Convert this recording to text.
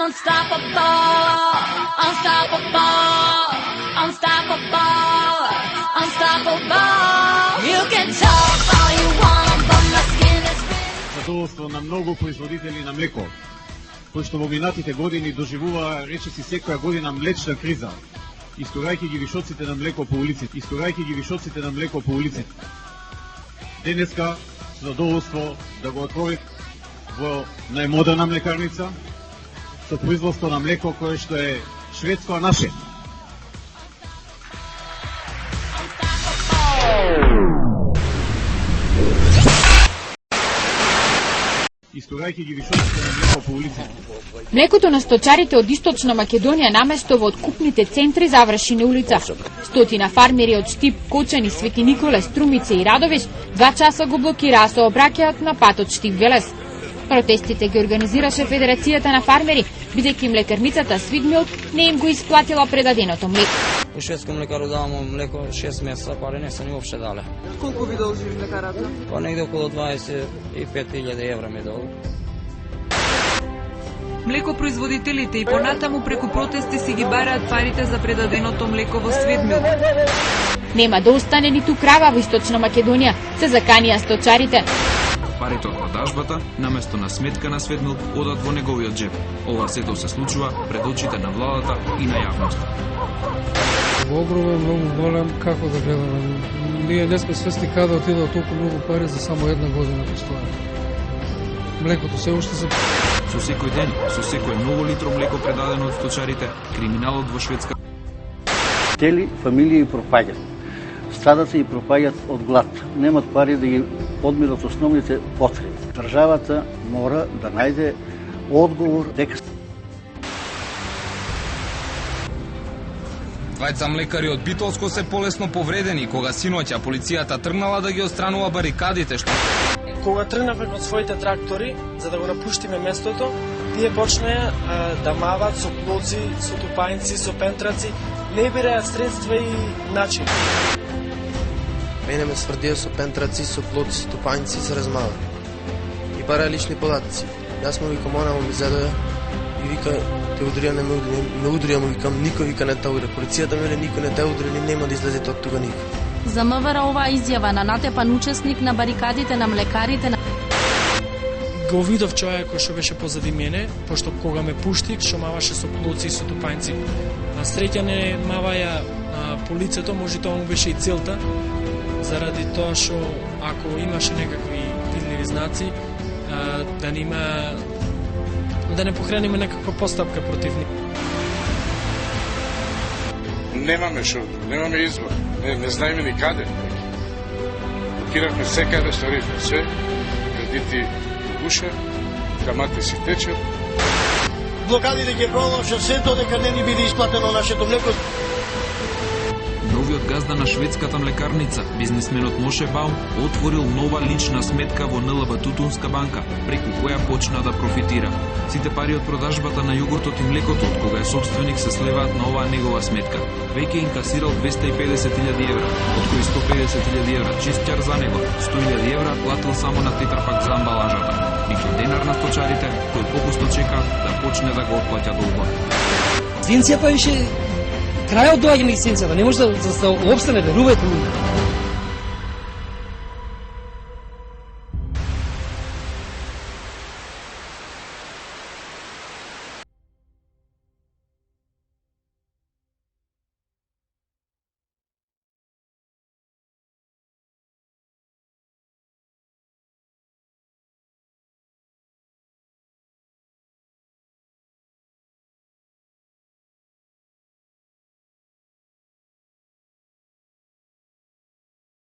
unstoppable, unstoppable, unstoppable, unstoppable. You can talk all you want, but my skin is real. Задоволство на многу производители на млеко, кои што во минатите години доживуваа речиси секоја година млечна криза, исторајќи ги вишоците на млеко по улиците, Денеска задоволство да го отворив во најмодерна млекарница со производство на млеко кое што е шведско, а наше. Исторајќи ги вишоците на млеко по улиците. Млекото на сточарите од Источна Македонија наместо во откупните центри заврши на улица. Стотина фармери од Штип, Кочани, Свети Николе, Струмице и Радовиш 2 часа го блокираа сообраќајот на патот Штип-Велес. Протестите ги организираше Федерацијата на фармери, бидејќи млекарницата Свидмилк не им го исплатила предаденото млеко. У шведско млекаро давамо млеко 6 месеца, пари не се ни уопште дале. Колку ви должи млекарата? Па негде околу 25.000 евра ми долу. Млекопроизводителите и понатаму преку протести си ги бараат парите за предаденото млеко во Свидмилк. Нема да остане ниту крава во Источна Македонија, се заканија сточарите. Парите од продажбата, наместо на сметка на Свидмилк, одат во неговиот джеб. Ова сето се случува пред очите на владата и на јавноста. Огромен, многу голем, како да гледаме. Ние не сме свесни каде отидат толку многу пари за само една година постојано. Млекото се уште се... Со секој ден, со секој многу литро млеко предадено од сточарите, криминалот во Шведска... Цели фамилии пропаѓат. Страдат се и пропаѓат од глад. Немат пари да ги подмират основните потреби. Државата мора да најде одговор дека... Двајца млекари од Битолско се полесно повредени кога синоќа полицијата тргнала да ги отстранува барикадите што... Кога тргнавме од своите трактори, за да го напуштиме местото, тие почнеа да мават со плоци, со тупањци, со пентраци, не бираат средства и начин. Мене ме сврдија со пентраци, со плоци, со тупањци и се размава. И бара лични податци. Јас му викам, она му ми задоја и вика, те удрија, не ме удрија, му викам, никој вика не те удрија. Полицијата ме никој не те удрија, нема да излезете од тука никој. За МВР оваа изјава на натепан учесник на барикадите на млекарите... Го видов човек кој што беше позади мене, пошто кога ме пуштив, што маваше со плоци и со тупањци. На среќа не маваја по лицето, може тоа му беше и целта, заради тоа што ако имаше некакви видливи знаци, да не покренеме некаква постапка против нив. Немаме шо, немаме избор, не знаеме ни каде. Блокиравме секаде што рифме, се, кредити гуша, камати си течат. Блокадите ќе продолжат се додека не ни биде исплатено нашето млеко. Новиот газда на шведската млекарница, бизнисменот Моше Баум, отворил нова лична сметка во НЛБ Тутунска банка, преку која почна да профитира. Сите пари од продажбата на јогуртот и млекото, од кога е собственик, се слеваат на оваа негова сметка. Веќе инкасирал 250.000 евра, од кои 150.000 евра чистјар за него, 100.000 евра платил само на тетрапак за амбалажата. Меѓу денар на сточарите, кој попусто чека да почне да го отплаќа долгот. Лиценцијата више крајот доаѓа на лиценцијата, не може да обстане, верувајте ми.